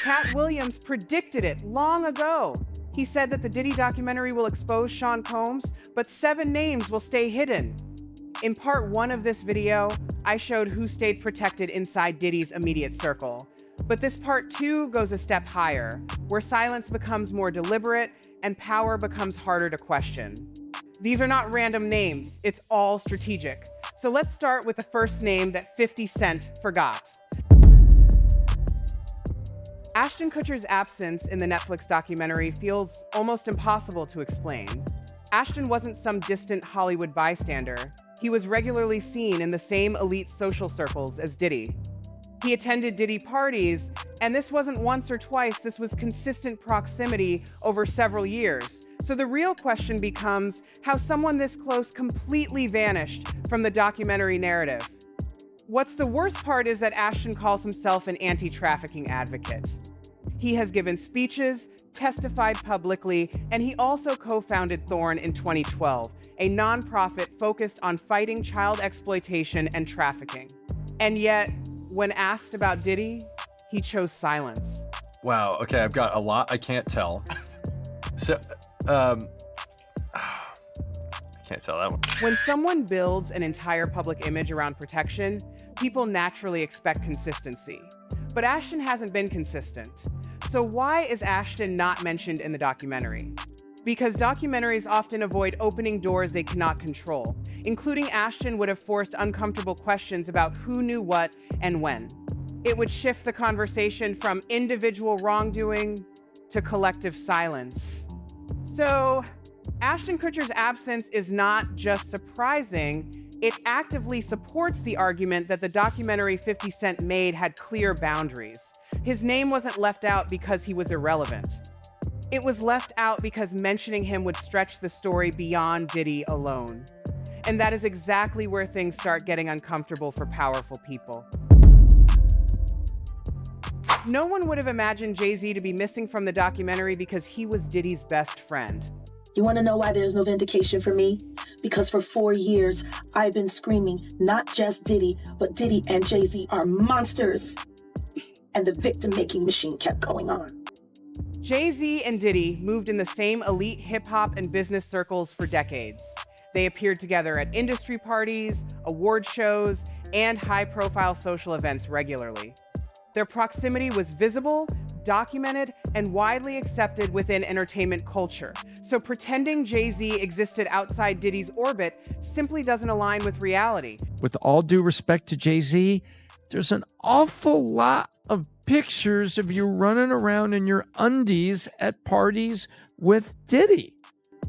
Katt Williams predicted it long ago. He said that the Diddy documentary will expose Sean Combs, but 7 names will stay hidden. In part 1 of this video, I showed who stayed protected inside Diddy's immediate circle. But this part 2 goes a step higher, where silence becomes more deliberate and power becomes harder to question. These are not random names, it's all strategic. So let's start with the first name that 50 Cent forgot. Ashton Kutcher's absence in the Netflix documentary feels almost impossible to explain. Ashton wasn't some distant Hollywood bystander. He was regularly seen in the same elite social circles as Diddy. He attended Diddy parties, and this wasn't once or twice, this was consistent proximity over several years. So the real question becomes how someone this close completely vanished from the documentary narrative. What's the worst part is that Ashton calls himself an anti-trafficking advocate. He has given speeches, testified publicly, and he also co-founded Thorn in 2012, a nonprofit focused on fighting child exploitation and trafficking. And yet, when asked about Diddy, he chose silence. Wow, okay, I've got a lot I can't tell. So, I can't tell that one. When someone builds an entire public image around protection, people naturally expect consistency. But Ashton hasn't been consistent. So why is Ashton not mentioned in the documentary? Because documentaries often avoid opening doors they cannot control. Including Ashton would have forced uncomfortable questions about who knew what and when. It would shift the conversation from individual wrongdoing to collective silence. So, Ashton Kutcher's absence is not just surprising, it actively supports the argument that the documentary 50 Cent made had clear boundaries. His name wasn't left out because he was irrelevant. It was left out because mentioning him would stretch the story beyond Diddy alone. And that is exactly where things start getting uncomfortable for powerful people. No one would have imagined Jay-Z to be missing from the documentary because he was Diddy's best friend. You want to know why there's no vindication for me? Because for 4 years, I've been screaming, not just Diddy, but Diddy and Jay-Z are monsters. And the victim-making machine kept going on. Jay-Z and Diddy moved in the same elite hip-hop and business circles for decades. They appeared together at industry parties, award shows, and high-profile social events regularly. Their proximity was visible, documented, and widely accepted within entertainment culture. So pretending Jay-Z existed outside Diddy's orbit simply doesn't align with reality. With all due respect to Jay-Z, there's an awful lot of pictures of you running around in your undies at parties with Diddy.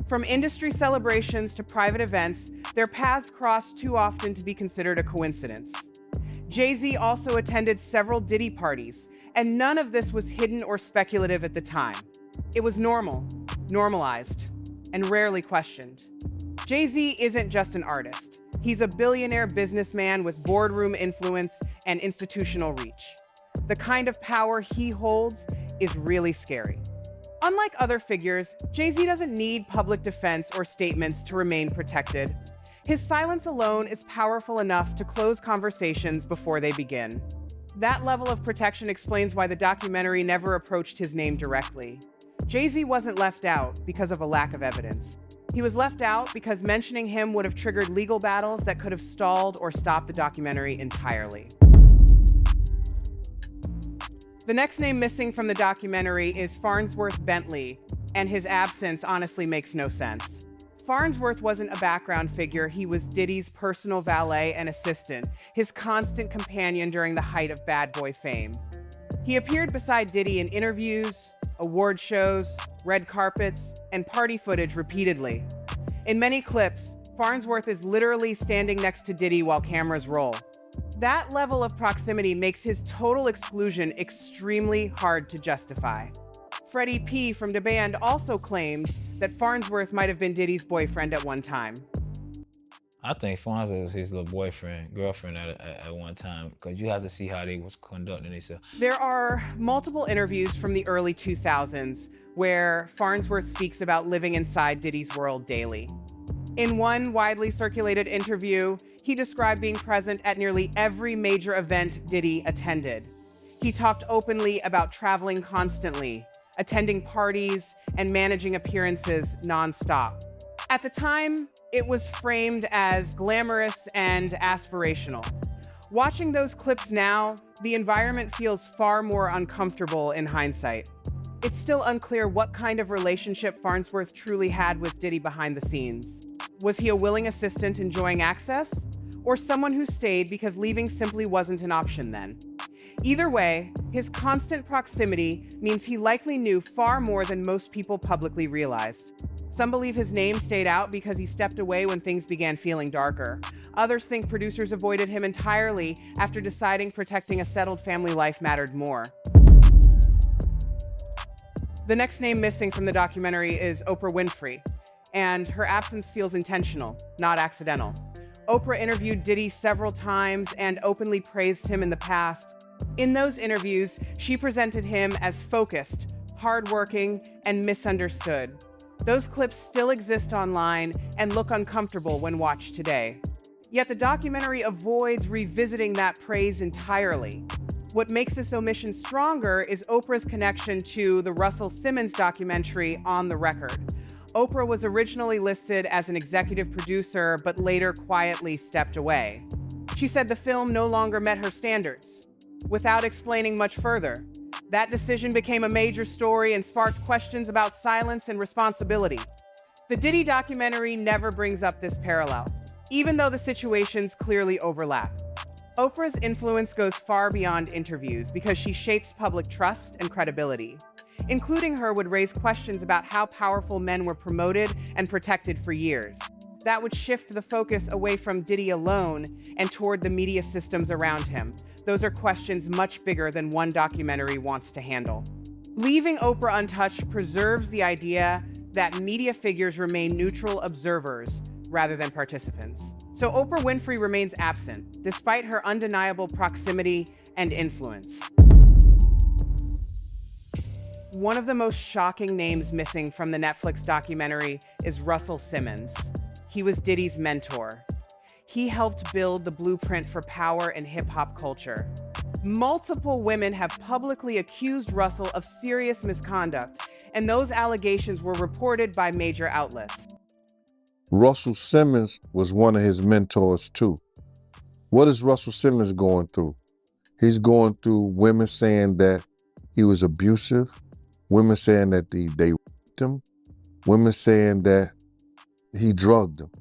From industry celebrations to private events, their paths crossed too often to be considered a coincidence. Jay-Z also attended several Diddy parties, and none of this was hidden or speculative at the time. It was normal, normalized, and rarely questioned. Jay-Z isn't just an artist. He's a billionaire businessman with boardroom influence and institutional reach. The kind of power he holds is really scary. Unlike other figures, Jay-Z doesn't need public defense or statements to remain protected. His silence alone is powerful enough to close conversations before they begin. That level of protection explains why the documentary never approached his name directly. Jay-Z wasn't left out because of a lack of evidence. He was left out because mentioning him would have triggered legal battles that could have stalled or stopped the documentary entirely. The next name missing from the documentary is Farnsworth Bentley, and his absence honestly makes no sense. Farnsworth wasn't a background figure, he was Diddy's personal valet and assistant, his constant companion during the height of bad boy fame. He appeared beside Diddy in interviews, award shows, red carpets, and party footage repeatedly. In many clips, Farnsworth is literally standing next to Diddy while cameras roll. That level of proximity makes his total exclusion extremely hard to justify. Freddie P. from the band also claimed that Farnsworth might have been Diddy's boyfriend at one time. I think Farnsworth was his little girlfriend at one time, because you have to see how they was conducting themselves. There are multiple interviews from the early 2000s where Farnsworth speaks about living inside Diddy's world daily. In one widely circulated interview, he described being present at nearly every major event Diddy attended. He talked openly about traveling constantly, attending parties, and managing appearances nonstop. At the time, it was framed as glamorous and aspirational. Watching those clips now, the environment feels far more uncomfortable in hindsight. It's still unclear what kind of relationship Farnsworth truly had with Diddy behind the scenes. Was he a willing assistant enjoying access, or someone who stayed because leaving simply wasn't an option then? Either way, his constant proximity means he likely knew far more than most people publicly realized. Some believe his name stayed out because he stepped away when things began feeling darker. Others think producers avoided him entirely after deciding protecting a settled family life mattered more. The next name missing from the documentary is Oprah Winfrey, and her absence feels intentional, not accidental. Oprah interviewed Diddy several times and openly praised him in the past. In those interviews, she presented him as focused, hardworking, and misunderstood. Those clips still exist online and look uncomfortable when watched today. Yet the documentary avoids revisiting that praise entirely. What makes this omission stronger is Oprah's connection to the Russell Simmons documentary On the Record. Oprah was originally listed as an executive producer, but later quietly stepped away. She said the film no longer met her standards. Without explaining much further, that decision became a major story and sparked questions about silence and responsibility. The Diddy documentary never brings up this parallel, even though the situations clearly overlap. Oprah's influence goes far beyond interviews because she shapes public trust and credibility. Including her would raise questions about how powerful men were promoted and protected for years. That would shift the focus away from Diddy alone and toward the media systems around him. Those are questions much bigger than one documentary wants to handle. Leaving Oprah untouched preserves the idea that media figures remain neutral observers rather than participants. So Oprah Winfrey remains absent, despite her undeniable proximity and influence. One of the most shocking names missing from the Netflix documentary is Russell Simmons. He was Diddy's mentor. He helped build the blueprint for power in hip-hop culture. Multiple women have publicly accused Russell of serious misconduct, and those allegations were reported by major outlets. Russell Simmons was one of his mentors too. What is Russell Simmons going through? He's going through women saying that he was abusive, women saying that they raped him, women saying that he drugged them.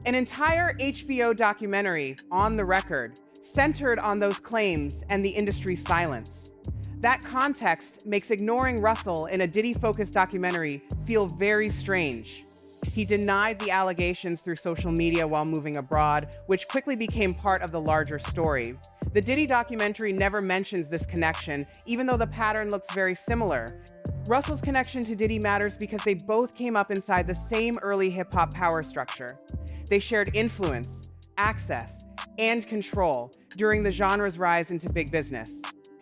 An entire HBO documentary, On the Record, centered on those claims and the industry's silence. That context makes ignoring Russell in a Diddy-focused documentary feel very strange. He denied the allegations through social media while moving abroad, which quickly became part of the larger story. The Diddy documentary never mentions this connection, even though the pattern looks very similar. Russell's connection to Diddy matters because they both came up inside the same early hip-hop power structure. They shared influence, access, and control during the genre's rise into big business.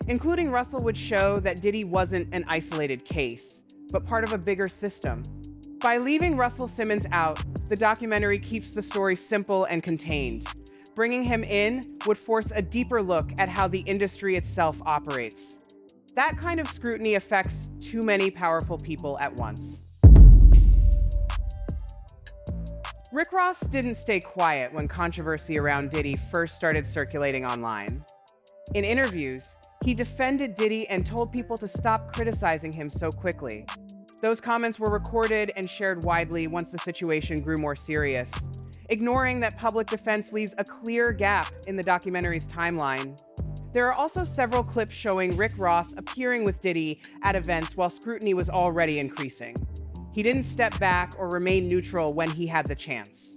Including Russell would show that Diddy wasn't an isolated case, but part of a bigger system. By leaving Russell Simmons out, the documentary keeps the story simple and contained. Bringing him in would force a deeper look at how the industry itself operates. That kind of scrutiny affects too many powerful people at once. Rick Ross didn't stay quiet when controversy around Diddy first started circulating online. In interviews, he defended Diddy and told people to stop criticizing him so quickly. Those comments were recorded and shared widely once the situation grew more serious, ignoring that public defense leaves a clear gap in the documentary's timeline. There are also several clips showing Rick Ross appearing with Diddy at events while scrutiny was already increasing. He didn't step back or remain neutral when he had the chance.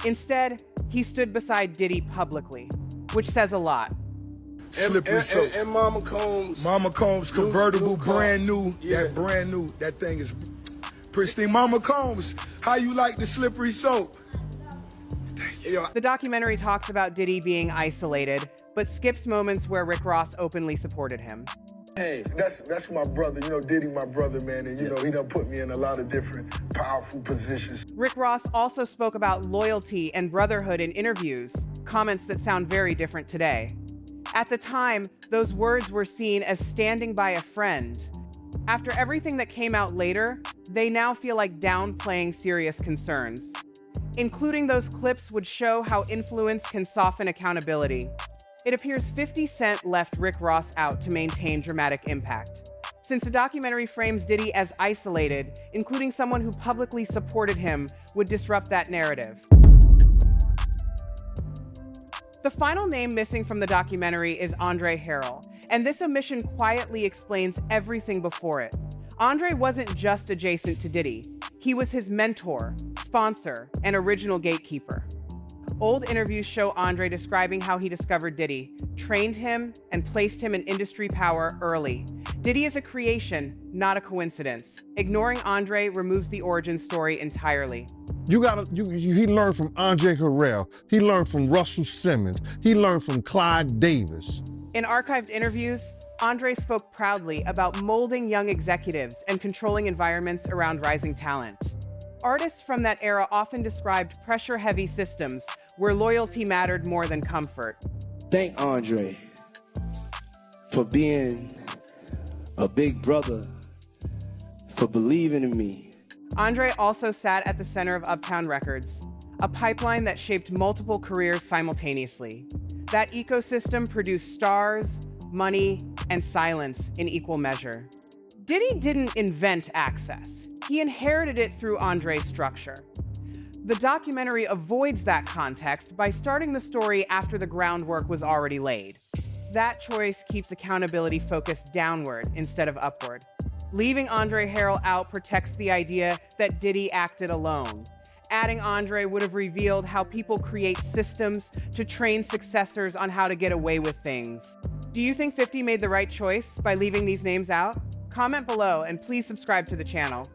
Instead, he stood beside Diddy publicly, which says a lot. Slippery soap. And Mama Combs. Mama Combs convertible, brand new. Yeah. That brand new. That thing is pristine. Mama Combs, how you like the slippery soap? The documentary talks about Diddy being isolated, but skips moments where Rick Ross openly supported him. Hey, that's my brother. You know, Diddy, my brother, man, and you know, he done put me in a lot of different powerful positions. Rick Ross also spoke about loyalty and brotherhood in interviews, comments that sound very different today. At the time, those words were seen as standing by a friend. After everything that came out later, they now feel like downplaying serious concerns. Including those clips would show how influence can soften accountability. It appears 50 Cent left Rick Ross out to maintain dramatic impact. Since the documentary frames Diddy as isolated, including someone who publicly supported him would disrupt that narrative. The final name missing from the documentary is Andre Harrell, and this omission quietly explains everything before it. Andre wasn't just adjacent to Diddy. He was his mentor, sponsor, and original gatekeeper. Old interviews show Andre describing how he discovered Diddy, trained him, and placed him in industry power early. Diddy is a creation, not a coincidence. Ignoring Andre removes the origin story entirely. He learned from Andre Harrell. He learned from Russell Simmons. He learned from Clyde Davis. In archived interviews, Andre spoke proudly about molding young executives and controlling environments around rising talent. Artists from that era often described pressure-heavy systems where loyalty mattered more than comfort. Thank Andre for being a big brother, for believing in me. Andre also sat at the center of Uptown Records, a pipeline that shaped multiple careers simultaneously. That ecosystem produced stars, money, and silence in equal measure. Diddy didn't invent access. He inherited it through Andre's structure. The documentary avoids that context by starting the story after the groundwork was already laid. That choice keeps accountability focused downward instead of upward. Leaving Andre Harrell out protects the idea that Diddy acted alone. Adding Andre would have revealed how people create systems to train successors on how to get away with things. Do you think 50 made the right choice by leaving these names out? Comment below and please subscribe to the channel.